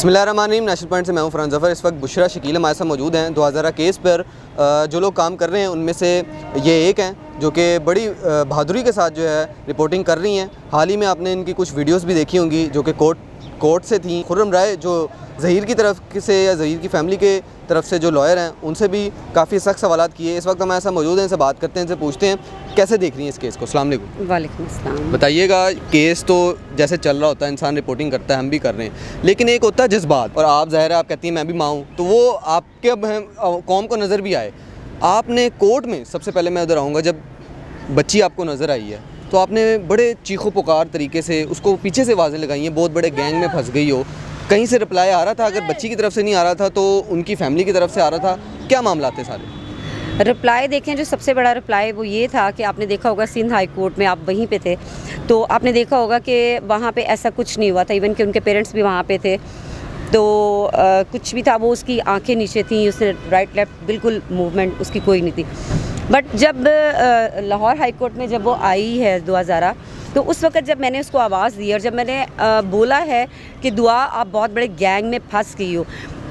बिस्मिल्लाहिर्रहमानिर्रहीम। National point से मैं हूं फरहान ज़फ़र। इस वक्त बुशरा शकील हमारे साथ मौजूद हैं। 2000 केस पर जो लोग काम कर रहे हैं उनमें से ये एक हैं जो कि बड़ी बहादुरी के साथ जो है रिपोर्टिंग कर रही हैं। हाल ही में आपने इनकी कुछ वीडियोस भी देखी होंगी जो कि कोर्ट से थी। खुर्रम राय जो ज़हीर की तरफ से या ज़हीर की फ़ैमिली के तरफ से जो लॉयर हैं उनसे भी काफ़ी सख्त सवालात किए। इस वक्त हमारे साथ मौजूद हैं, इनसे बात करते हैं, इनसे पूछते हैं कैसे देख रही हैं इस केस को। अस्सलाम वालेकुम। वालेकुम अस्सलाम। बताइएगा, केस तो जैसे चल रहा होता है, इंसान रिपोर्टिंग करता है, हम भी कर रहे हैं, लेकिन एक होता है जज्बात। और आप ज़ाहिर है आप कहती हैं मैं भी माँ हूँ, तो वो आपके अब कौम को नज़र भी आए। आपने कोर्ट में, सबसे पहले मैं उधर आऊँगा, जब बच्ची आपको नज़र आई है तो आपने बड़े चीखो पुकार तरीके से उसको पीछे से आवाज़ें लगाई हैं, बहुत बड़े गैंग में फंस गई हो। कहीं से रिप्लाई आ रहा था? अगर बच्ची की तरफ से नहीं आ रहा था तो उनकी फैमिली की तरफ से आ रहा था? क्या मामला थे सारे? रिप्लाई देखें, जो सबसे बड़ा रिप्लाई वो ये था कि आपने देखा होगा सिंध हाई कोर्ट में, आप वहीं पे थे, तो आपने देखा होगा कि वहाँ पे ऐसा कुछ नहीं हुआ था। इवन कि उनके पेरेंट्स भी वहाँ पे थे, तो कुछ भी था, वो उसकी आंखें नीचे थी, उसने राइट लेफ़्ट बिल्कुल मूवमेंट उसकी कोई नहीं थी। बट जब लाहौर हाई कोर्ट में जब वो आई है 2000, तो उस वक्त जब मैंने उसको आवाज़ दी और जब मैंने बोला है कि दुआ आप बहुत बड़े गैंग में फंस गई हो,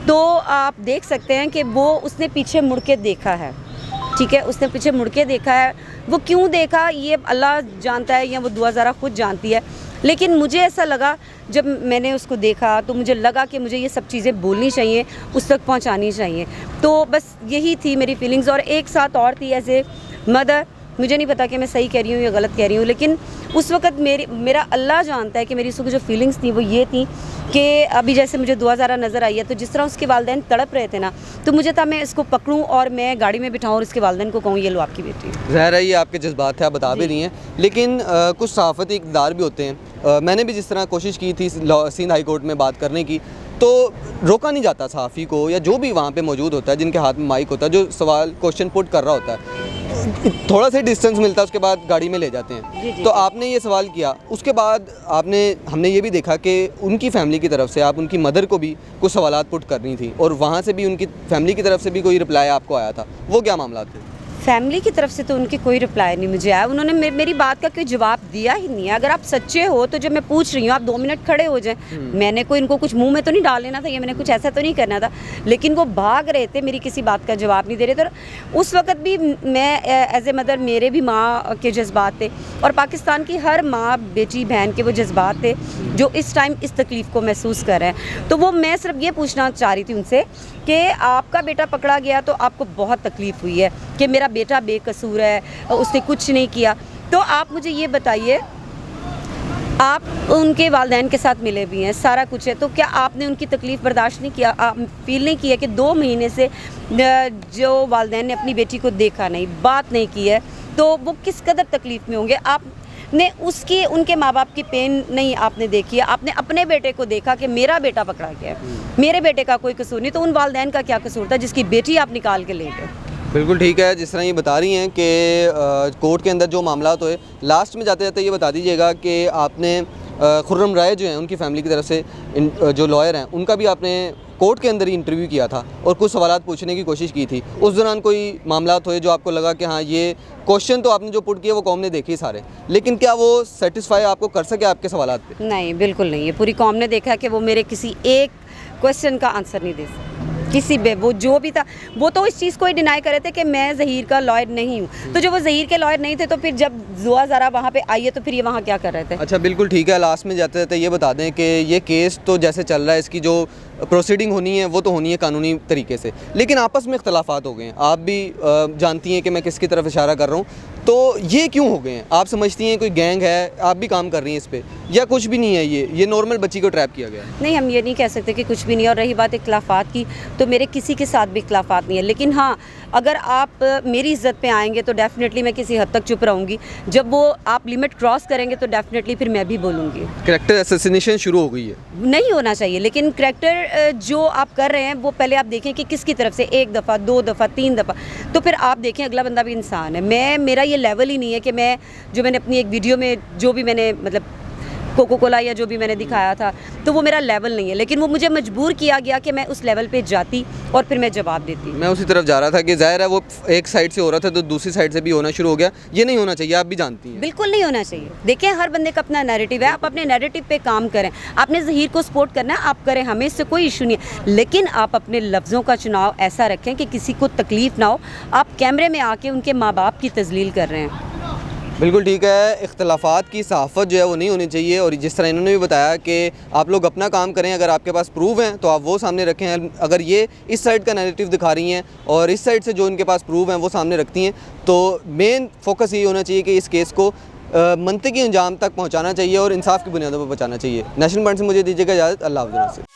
तो आप देख सकते हैं कि वो उसने पीछे मुड़ के देखा है। ठीक है, उसने पीछे मुड़ के देखा है। वो क्यों देखा ये अल्लाह जानता है या वो दुआ ज़रा खुद जानती है, लेकिन मुझे ऐसा लगा जब मैंने उसको देखा तो मुझे लगा कि मुझे ये सब चीज़ें बोलनी चाहिए, उस तक पहुंचानी चाहिए। तो बस यही थी मेरी फीलिंग्स। और एक साथ और थी एज ए मदर, मुझे नहीं पता कि मैं सही कह रही हूँ या गलत कह रही हूँ, लेकिन उस वक़्त मेरा अल्लाह जानता है कि मेरी उसको जो फीलिंग्स थी वो ये थी कि अभी जैसे मुझे दुआ ज़रा नज़र आई है, तो जिस तरह उसके वालिदैन तड़प रहे थे ना, तो मुझे था मैं इसको पकड़ूँ और मैं गाड़ी में बिठाऊँ और उसके वालिदैन को कहूँ ये लो आपकी बेटी। ज़ाहिर है ये आपके जज्बात थे, आप बता भी रही हैं, लेकिन कुछ सहाफ़ती इक़्तिदार भी होते हैं। मैंने भी जिस तरह कोशिश की थी सिंध हाई कोर्ट में बात करने की, तो रोका नहीं जाता सहाफ़ी को या जो भी वहाँ पे मौजूद होता है, जिनके हाथ में माइक होता है, जो सवाल क्वेश्चन पुट कर रहा होता है, थोड़ा सा डिस्टेंस मिलता है, उसके बाद गाड़ी में ले जाते हैं। तो आपने ये सवाल किया, उसके बाद हमने ये भी देखा कि उनकी फैमिली की तरफ से आप उनकी मदर को भी कुछ सवालात पुट करनी थी और वहाँ से भी उनकी फैमिली की तरफ से भी कोई रिप्लाई आपको आया था। वो क्या मामला थे? फैमिली की तरफ से तो उनकी कोई रिप्लाई नहीं मुझे आया। उन्होंने मेरी बात का कोई जवाब दिया ही नहीं है। अगर आप सच्चे हो तो जब मैं पूछ रही हूँ आप 2 मिनट खड़े हो जाएं। मैंने कोई इनको कुछ मुंह में तो नहीं डाल लेना था या मैंने कुछ ऐसा तो नहीं करना था, लेकिन वो भाग रहे थे, मेरी किसी बात का जवाब नहीं दे रहे थे। तो उस वक्त भी मैं एज ए मदर, मेरे भी माँ के जज्बात थे और पाकिस्तान की हर माँ बेटी बहन के वो जज्बात थे जो इस टाइम इस तकलीफ़ को महसूस कर रहे हैं। तो वो मैं सिर्फ ये पूछना चाह रही थी उनसे कि आपका बेटा पकड़ा गया तो आपको बहुत तकलीफ़ हुई है कि मेरा बेटा बेकसूर है, उसने कुछ नहीं किया। तो आप मुझे ये बताइए, आप उनके वालिदैन के साथ मिले भी हैं, सारा कुछ है, तो क्या आपने उनकी तकलीफ़ बर्दाश्त नहीं किया? आप फील नहीं किया कि 2 महीने से जो वालिदैन ने अपनी बेटी को देखा नहीं, बात नहीं की है, तो वो किस कदर तकलीफ़ में होंगे? आपने उनके माँ बाप की पेन नहीं आपने देखी है, आपने अपने बेटे को देखा कि मेरा बेटा पकड़ा गया, मेरे बेटे का कोई कसूर नहीं, तो उन वालिदैन का क्या कसूर था जिसकी बेटी आप निकाल के ले गए? बिल्कुल ठीक है, जिस तरह ये बता रही हैं कि कोर्ट के अंदर जो मामला हुए, लास्ट में जाते जाते ये बता दीजिएगा कि आपने खुर्रम राय जो हैं उनकी फैमिली की तरफ से जो लॉयर हैं उनका भी आपने कोर्ट के अंदर ही इंटरव्यू किया था और कुछ सवालात पूछने की कोशिश की थी। उस दौरान कोई मामला हुए जो आपको लगा कि हाँ ये क्वेश्चन तो आपने जो पुट किए वो कौम ने देखे सारे, लेकिन क्या वो सेटिस्फाई आपको कर सके आपके सवालात पे? नहीं, बिल्कुल नहीं। ये पूरी कौम ने देखा कि वो मेरे किसी एक क्वेश्चन का आंसर नहीं दे सकते। किसी भी, वो जो भी था, वो तो इस चीज़ को ही डिनाई कर रहे थे कि मैं ज़हीर का लॉयर नहीं हूँ। तो जब वो ज़हीर के लॉयर नहीं थे तो फिर जब दुआ ज़रा वहाँ पे आई है तो फिर ये वहाँ क्या कर रहे थे? अच्छा, बिल्कुल ठीक है। लास्ट में जाते जाते ये बता दें कि ये केस तो जैसे चल रहा है, इसकी जो प्रोसीडिंग होनी है वो तो होनी है कानूनी तरीके से, लेकिन आपस में इख्तलाफात हो गए हैं। आप भी जानती हैं कि मैं किसकी तरफ इशारा कर रहा हूँ, तो ये क्यों हो गए हैं? आप समझती हैं कोई गैंग है? आप भी काम कर रही हैं इस पे, या कुछ भी नहीं है? ये नॉर्मल बच्ची को ट्रैप किया गया है? नहीं, हम ये नहीं कह सकते कि कुछ भी नहीं। और रही बात इख्तलाफात की, तो मेरे किसी के साथ भी इख्तलाफात नहीं है, लेकिन हाँ, अगर आप मेरी इज़्ज़त पे आएंगे तो डेफिनेटली मैं किसी हद तक चुप रहूँगी। जब वो आप लिमिट क्रॉस करेंगे तो डेफिनेटली फिर मैं भी बोलूँगी। करैक्टर असैसिनेशन शुरू हो गई है? नहीं होना चाहिए, लेकिन करैक्टर जो आप कर रहे हैं वो पहले आप देखें कि किसकी तरफ से, 1 दफ़ा, 2 दफ़ा, 3 दफ़ा, तो फिर आप देखें अगला बंदा भी इंसान है। मेरा ये लेवल ही नहीं है कि मैंने अपनी एक वीडियो में जो भी मैंने मतलब कोको कोला या जो भी मैंने दिखाया था, तो वो मेरा लेवल नहीं है, लेकिन वो मुझे मजबूर किया गया कि मैं उस लेवल पे जाती और फिर मैं जवाब देती। मैं उसी तरफ जा रहा था कि ज़ाहिर है वो एक साइड से हो रहा था तो दूसरी साइड से भी होना शुरू हो गया। ये नहीं होना चाहिए, आप भी जानती हैं। बिल्कुल नहीं होना चाहिए। देखिए, हर बंदे का अपना नैरेटिव है, आप अपने नैरेटिव पे काम करें। आपने ज़हीर को सपोर्ट करना है, आप करें, हमें इससे कोई इशू नहीं है, लेकिन आप अपने लफ्ज़ों का चुनाव ऐसा रखें कि किसी को तकलीफ़ ना हो। आप कैमरे में आके उनके माँ बाप की तजलील कर रहे हैं। बिल्कुल ठीक है, इख्तलाफात की सहाफ़त जो है वो नहीं होनी चाहिए। और जिस तरह इन्होंने भी बताया कि आप लोग अपना काम करें, अगर आपके पास प्रूफ हैं तो आप वो सामने रखें। अगर ये इस साइड का नैरेटिव दिखा रही हैं और इस साइड से जो इनके पास प्रूफ हैं वो सामने रखती हैं, तो मेन फोकस ये होना चाहिए कि इस केस को मंतकी अंजाम तक पहुँचाना चाहिए और इंसाफ की बुनियादों पर पहुँचाना चाहिए। नेशनल पॉइंट से मुझे दीजिएगा इजाज़त। अल्लाह हाफ़िज़।